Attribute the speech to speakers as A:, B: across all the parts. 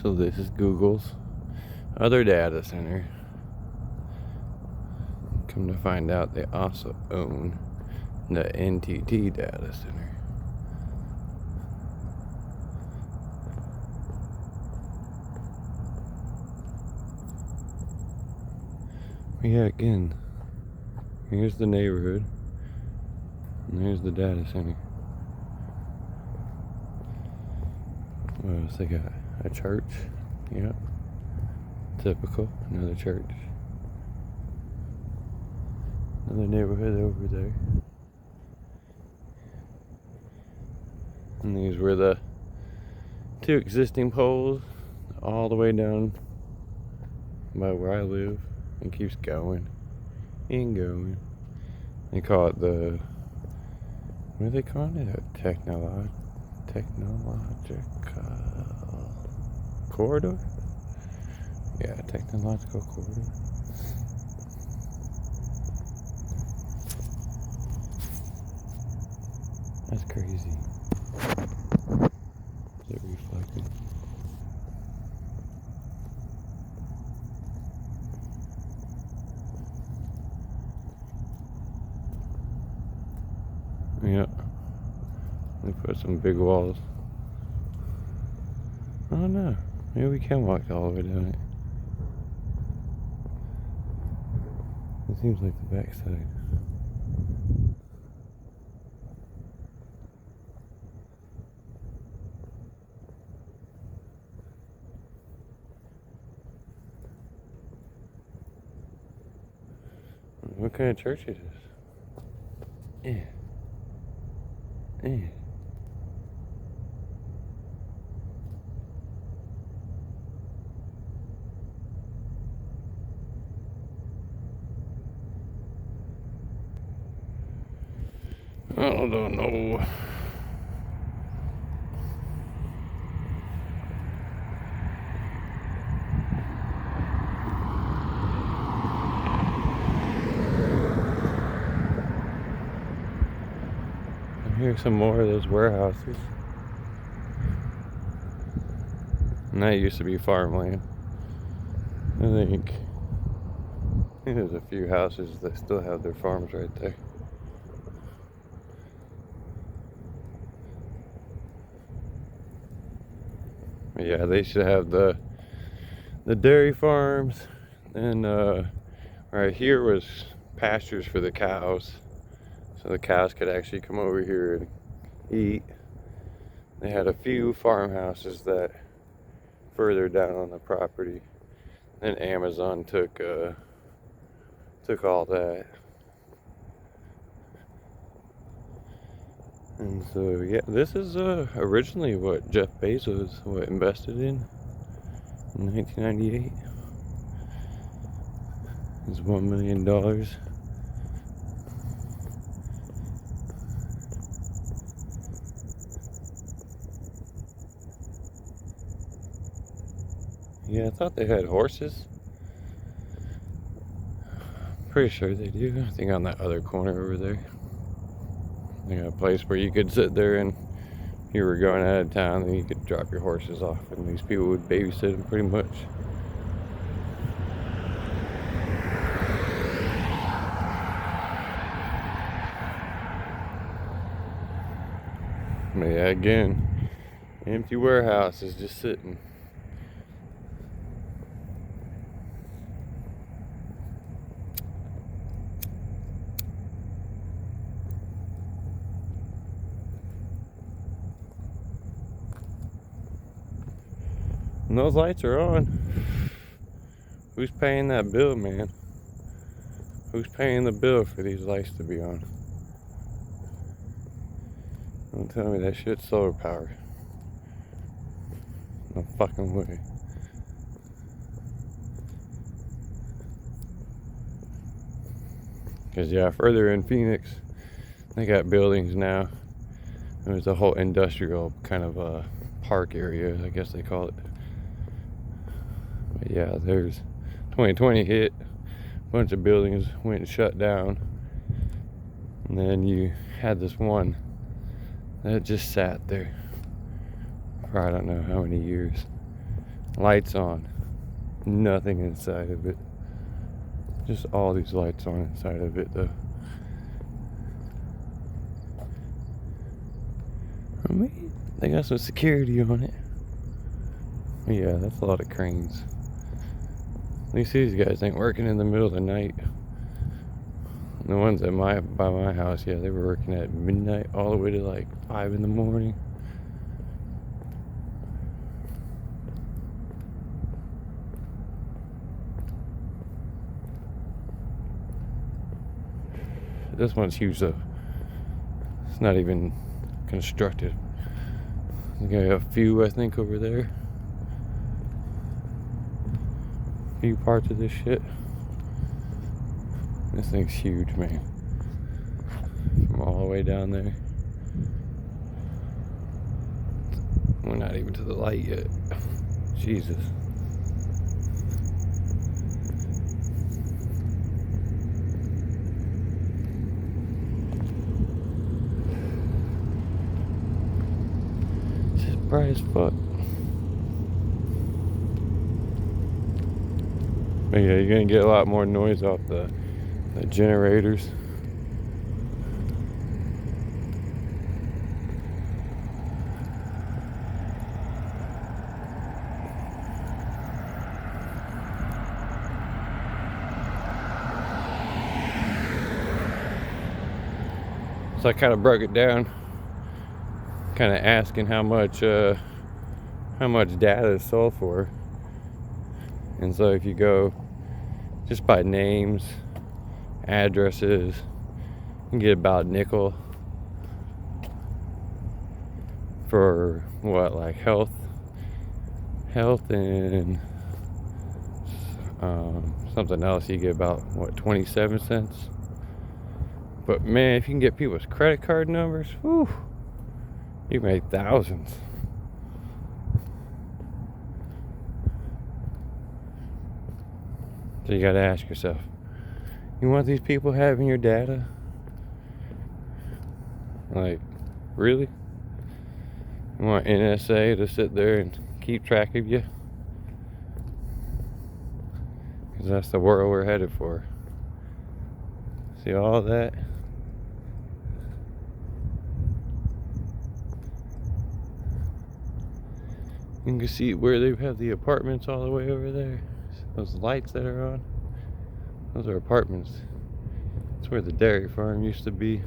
A: So this is Google's other data center. Come to find out, they also own the NTT data center. Yeah, again, here's the neighborhood, and here's the data center. What else they got? A church. Yep. Typical. Another church. Another neighborhood over there. And these were the two existing poles all the way down by where I live. It keeps going and going. They call it the, what do they call it? A technological corridor? Yeah, technological corridor. That's crazy. Is it reflecting? Yeah. They put some big walls. Oh no. Maybe we can walk all the way down it. It seems like the backside. What kind of church is this? Yeah. Yeah. I don't know. Here's some more of those warehouses. And that used to be farmland. I think there's a few houses that still have their farms right there. But yeah, they should have the dairy farms. And right here was pastures for the cows. So the cows could actually come over here and eat. They had a few farmhouses that further down on the property. Then Amazon took all that. And so yeah, this is originally what Jeff Bezos invested in 1998. It's $1 million. Yeah, I thought they had horses. Pretty sure they do. I think on that other corner over there. They got a place where you could sit there and if you were going out of town, then you could drop your horses off and these people would babysit them pretty much. But yeah, again, empty warehouses just sitting. And those lights are on. Who's paying that bill, man? Who's paying the bill for these lights to be on? Don't tell me that shit's solar power. No fucking way. Cause yeah, further in Phoenix, they got buildings now. There's a whole industrial kind of park area, I guess they call it. But yeah, there's 2020 hit, a bunch of buildings went and shut down, and then you had this one that just sat there for I don't know how many years. Lights on. Nothing inside of it. Just all these lights on inside of it though. I mean, they got some security on it. Yeah, that's a lot of cranes. At least these guys ain't working in the middle of the night. The ones at by my house, yeah, they were working at midnight all the way to like 5 in the morning. This one's huge though. It's not even constructed. We got a few, I think, over there. A few parts of this shit. This thing's huge, man. From all the way down there. We're not even to the light yet. Jesus. It's just bright as fuck. But yeah, you're gonna get a lot more noise off the generators. So I kind of broke it down, kind of asking how much data is sold for. And so if you go just by names, addresses, you can get about $0.05 for what, like health and something else. You get about what, 27 cents. But man, if you can get people's credit card numbers, whew, you make thousands. So you gotta ask yourself, you want these people having your data? Like, really? You want NSA to sit there and keep track of you? Because that's the world we're headed for. See all that? You can see where they have the apartments all the way over there. Those lights that are on, those are apartments. That's where the dairy farm used to be.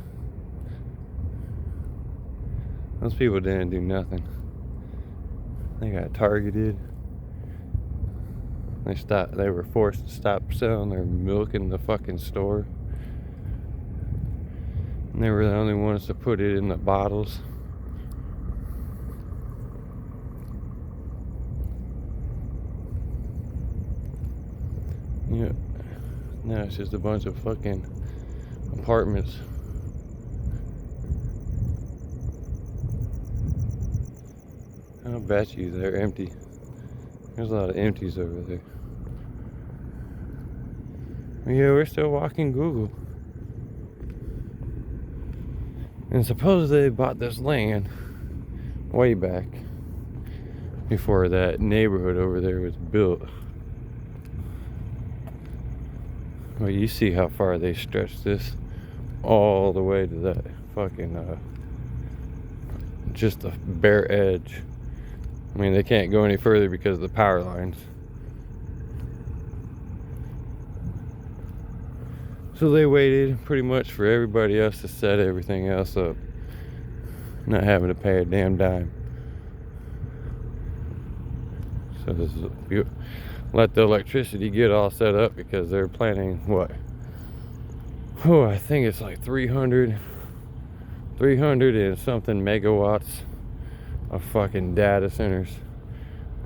A: Those people didn't do nothing. They got targeted. They were forced to stop selling their milk in the fucking store. And they were the only ones to put it in the bottles. Yeah. Now it's just a bunch of fucking apartments. I'll bet you they're empty. There's a lot of empties over there. But yeah, we're still walking Google. And supposedly they bought this land way back before that neighborhood over there was built. Well, you see how far they stretched this all the way to that fucking just the bare edge. I mean, they can't go any further because of the power lines. So they waited pretty much for everybody else to set everything else up, not having to pay a damn dime. So this is, let the electricity get all set up because they're planning what? Oh, I think it's like 300 and something megawatts of fucking data centers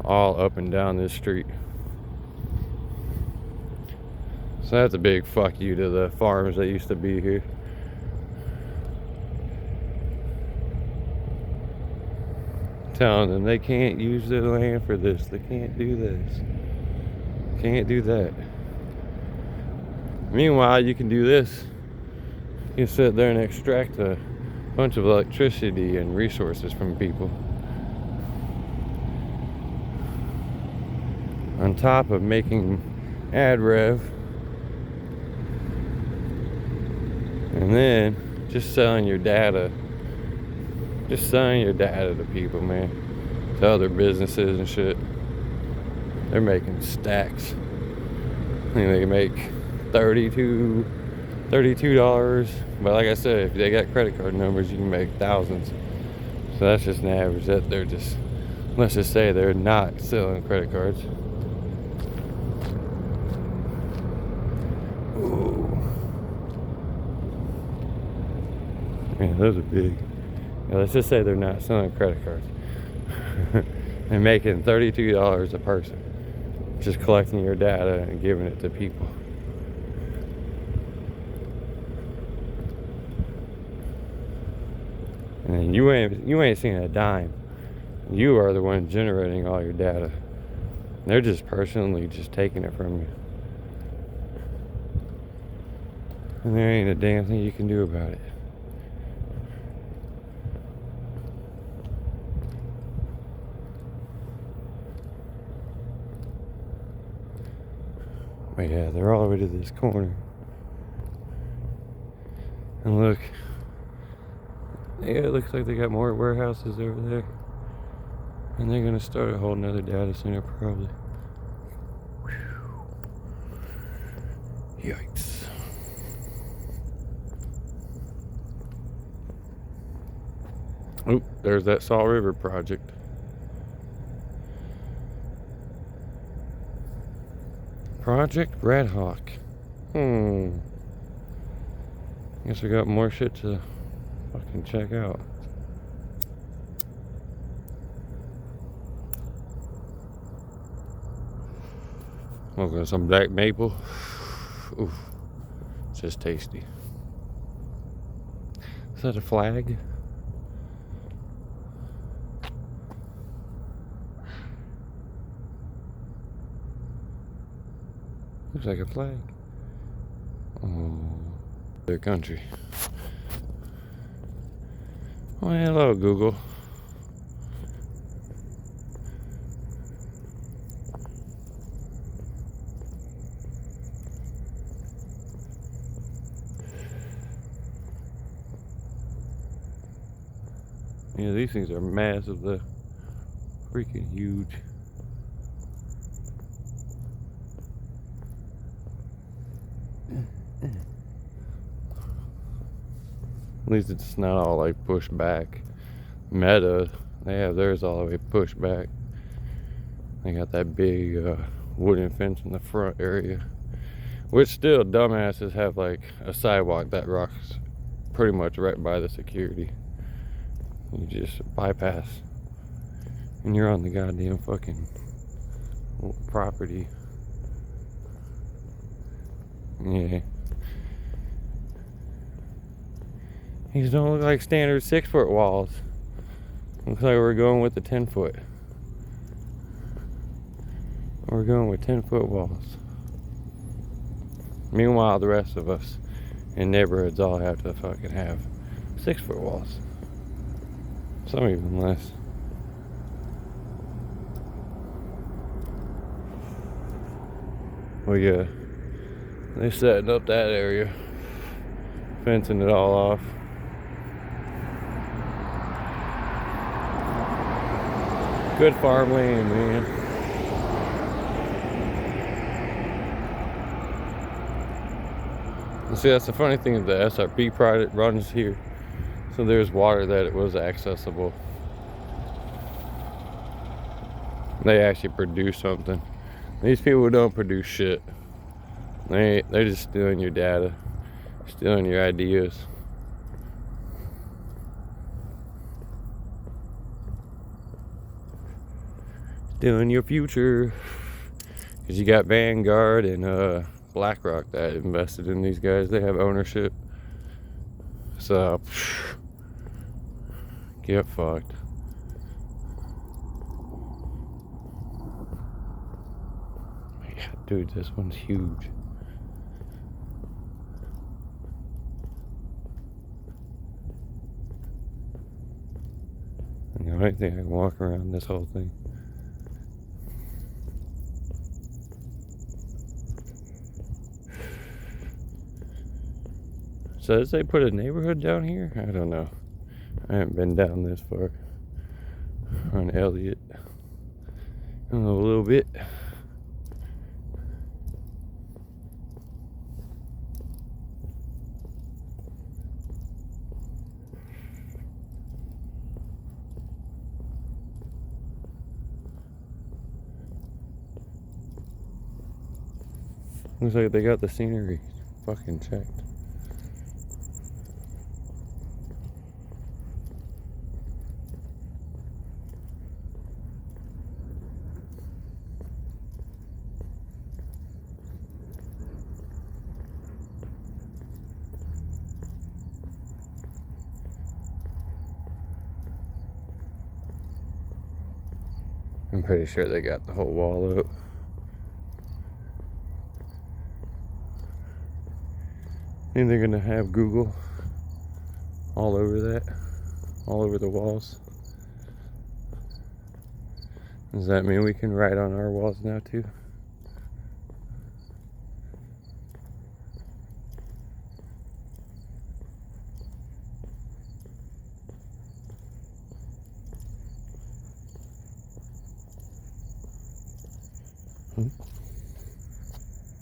A: all up and down this street. So that's a big fuck you to the farms that used to be here. Telling them they can't use their land for this. They can't do this. Can't do that. Meanwhile, you can do this. You can sit there and extract a bunch of electricity and resources from people. on top of making ad rev, and then just selling your data. Just selling your data to people, man. To other businesses and shit. They're making stacks. I think they make $32. But like I said, if they got credit card numbers, you can make thousands. So that's just an average. That they're just, let's just say they're not selling credit cards. Ooh. Man, those are big. Now, let's just say they're not selling credit cards. They're making $32 a person. Just collecting your data and giving it to people. And you ain't seeing a dime. You are the one generating all your data. They're just personally just taking it from you. And there ain't a damn thing you can do about it. But yeah, they're all the way to this corner. And look. Yeah, it looks like they got more warehouses over there. And they're gonna start a whole nother data center probably. Whew. Yikes. Oop, there's that Salt River project. Project Red Hawk. Guess we got more shit to fucking check out. Smoking some black maple. Oof. It's just tasty. Is that a flag? Looks like a flag. Oh, their country. Oh, hello, Google. Yeah, these things are massive. They're freaking huge. At least it's not all like pushed back. Meta, they have theirs all the way pushed back. They got that big wooden fence in the front area. Which still, dumbasses have like a sidewalk that rocks pretty much right by the security. You just bypass. And you're on the goddamn fucking property. Yeah. These don't look like standard 6-foot walls. Looks like we're going with the 10-foot. We're going with 10-foot walls. Meanwhile, the rest of us in neighborhoods all have to fucking have 6-foot walls. Some even less. Well, yeah, they're setting up that area, fencing it all off. Good farmland, man. And see, that's the funny thing, the SRP project runs here, so there's water that it was accessible. They actually produce something. These people don't produce shit. They're just stealing your data, stealing your ideas. Stealing your future. Because you got Vanguard and BlackRock that invested in these guys. They have ownership. So, get fucked. Yeah, dude, this one's huge. I think I can walk around this whole thing. says they put a neighborhood down here. I don't know. I haven't been down this far on Elliott in a little bit. Looks like they got the scenery fucking checked. I'm pretty sure they got the whole wall up. And they're gonna have Google all over that, all over the walls. Does that mean we can write on our walls now too?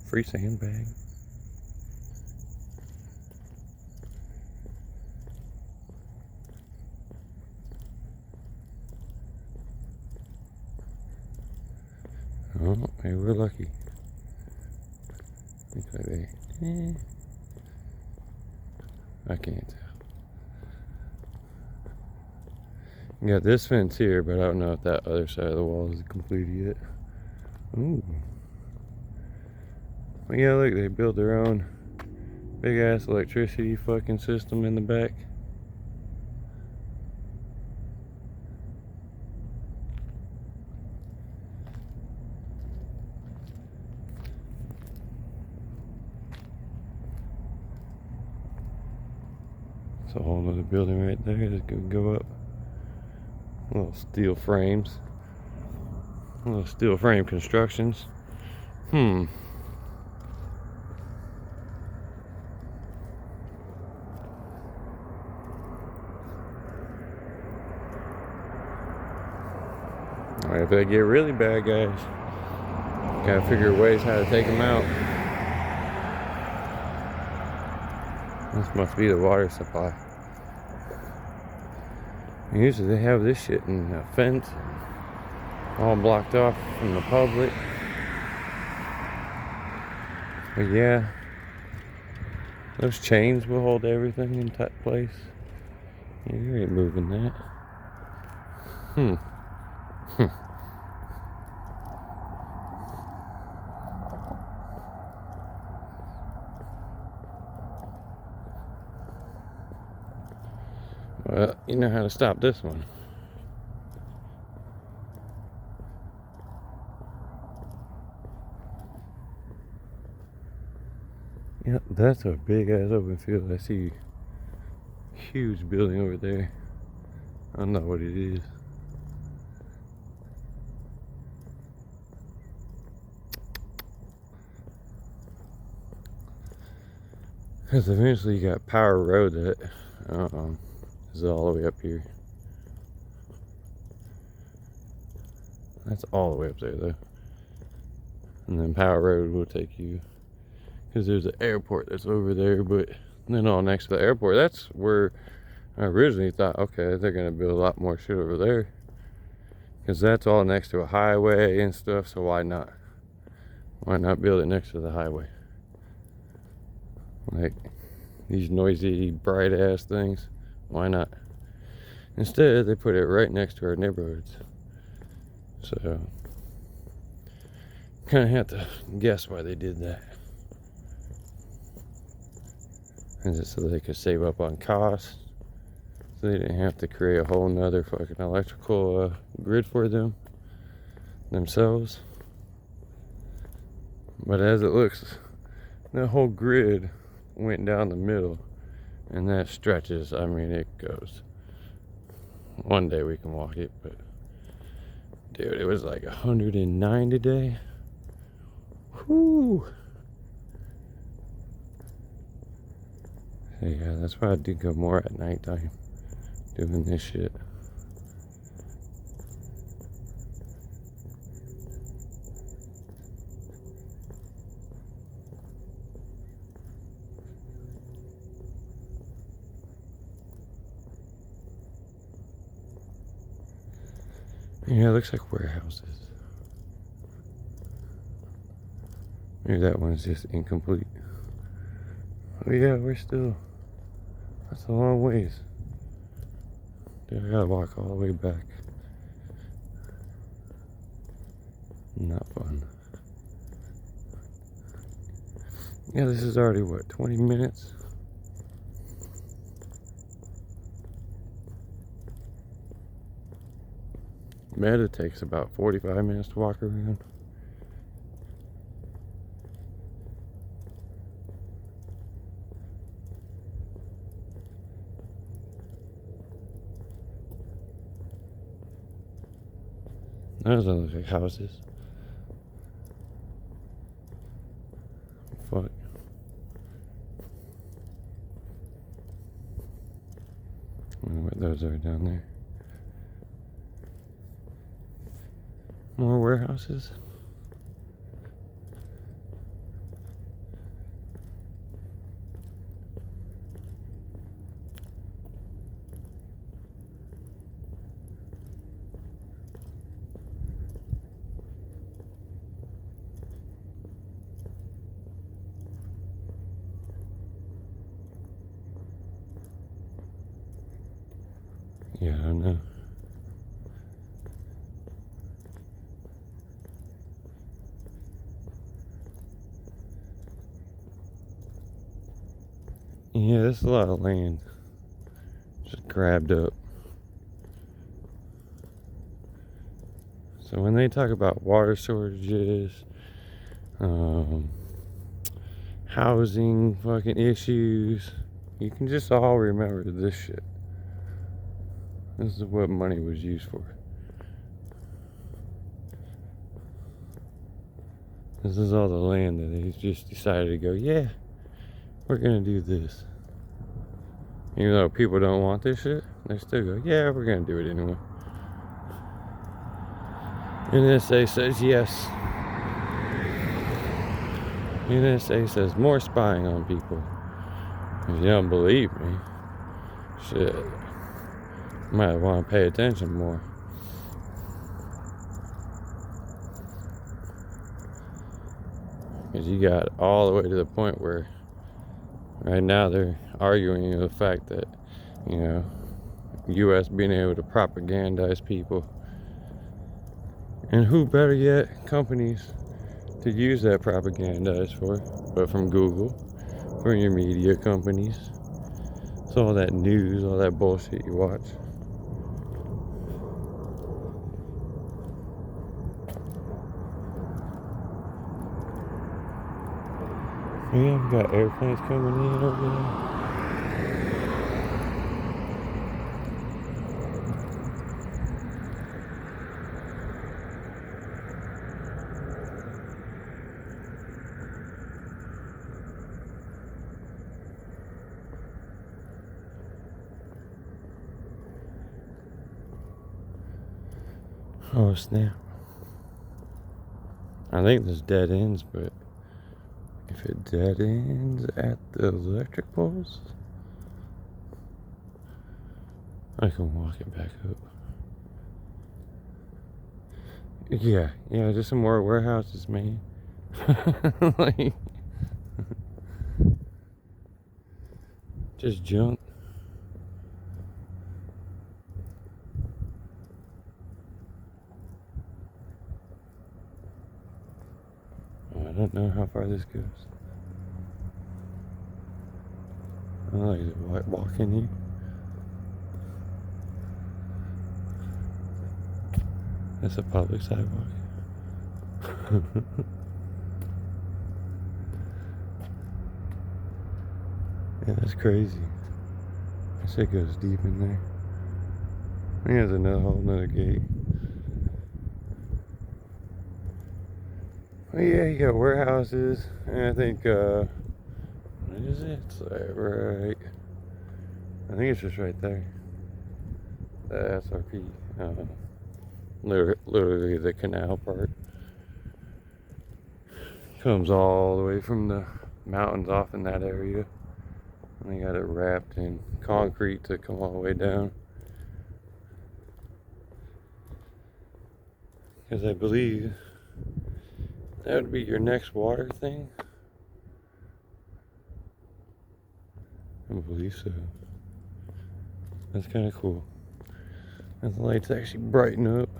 A: Free sandbag. Oh, hey, we're lucky. Looks like they, I can't tell. You got this fence here, but I don't know if that other side of the wall is completed yet. Ooh. Well, yeah, look, they built their own big ass electricity fucking system in the back. It's a whole other building right there that could go up. Little steel frames. Little steel frame constructions. Alright, if they get really bad, guys, gotta figure ways how to take them out. This must be the water supply. Usually they have this shit in a fence, all blocked off from the public. But yeah, those chains will hold everything in place. Yeah, you ain't moving that. Well, you know how to stop this one. Yep, that's a big ass open field. I see a huge building over there. I don't know what it is. Because eventually you got Power Road that is all the way up here. That's all the way up there though. And then Power Road will take you, because there's an airport that's over there, but then all next to the airport, that's where I originally thought, okay, they're gonna build a lot more shit over there, because that's all next to a highway and stuff. So why not build it next to the highway? Like these noisy, bright ass things, why not? Instead, they put it right next to our neighborhoods. So kind of have to guess why they did that. Is it so they could save up on costs, so they didn't have to create a whole nother fucking electrical grid for themselves? But as it looks, that whole grid went down the middle, and that stretches. I mean, it goes. One day we can walk it, but dude, it was like 109 today. Whoo! Yeah, that's why I do go more at nighttime doing this shit. Yeah, it looks like warehouses. Maybe that one's just incomplete. Oh yeah, that's a long ways. Dude, I gotta walk all the way back. Not fun. Yeah, this is already, what, 20 minutes? Meta takes about 45 minutes to walk around. Those don't look like houses. Fuck. I wonder what those are down there. More warehouses? Yeah, I don't know. Yeah, there's a lot of land just grabbed up. So when they talk about water shortages, housing fucking issues, you can just all remember this shit. This is what money was used for. This is all the land that they just decided to go, yeah, we're gonna do this. Even though people don't want this shit, they still go, yeah, we're gonna do it anyway. NSA says yes. NSA says more spying on people. If you don't believe me, shit, you might want to pay attention more. Because you got all the way to the point where right now they're arguing the fact that, you know, U.S. being able to propagandize people. And who better yet, companies to use that propagandize for, but from Google, from your media companies. So all that news, all that bullshit you watch. Yeah, we got airplanes coming in over there. Oh snap. I think there's dead ends, but if it dead ends at the electric poles, I can walk it back up. Yeah, just some more warehouses, man. Like, just junk. I don't know how far this goes. I don't know, is it walking here? That's a public sidewalk. Yeah, that's crazy. That shit goes deep in there. I think there's another whole nother gate. Well, yeah, you got warehouses, and I think, what Is it? It's right. I think it's just right there. The SRP. Literally the canal part. Comes all the way from the mountains off in that area. And they got it wrapped in concrete to come all the way down. Because I believe that would be your next water thing. I believe so. That's kind of cool. And the lights actually brighten up.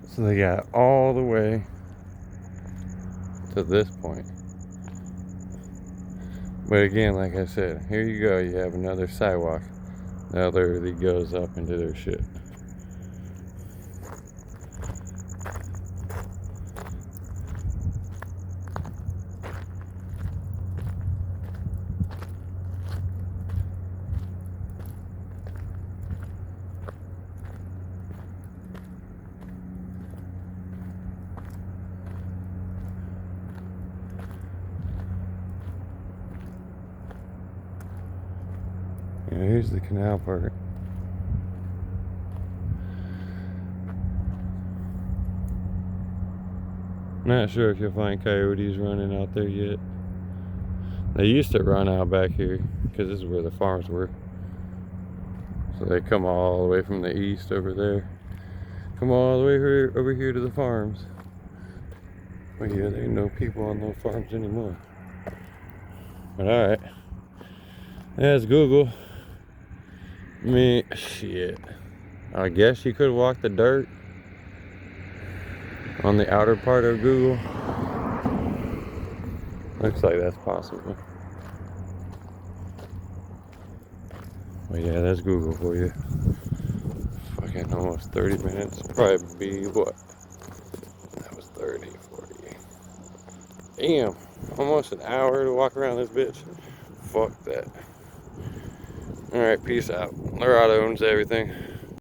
A: So they got all the way to this point. But again, like I said, here you go. You have another sidewalk that literally goes up into their shit. Yeah, here's the canal part. Not sure if you'll find coyotes running out there yet. They used to run out back here because this is where the farms were. So they come all the way from the east over there. Come all the way over here to the farms. But yeah, there ain't no people on those farms anymore. But alright. That's Google. I mean, shit. I guess you could walk the dirt on the outer part of Google. Looks like that's possible. But yeah, that's Google for you. Fucking almost 30 minutes. Probably be what? That was 30, 40. Damn. Almost an hour to walk around this bitch. Fuck that. Alright, peace out. LARATTA owns everything.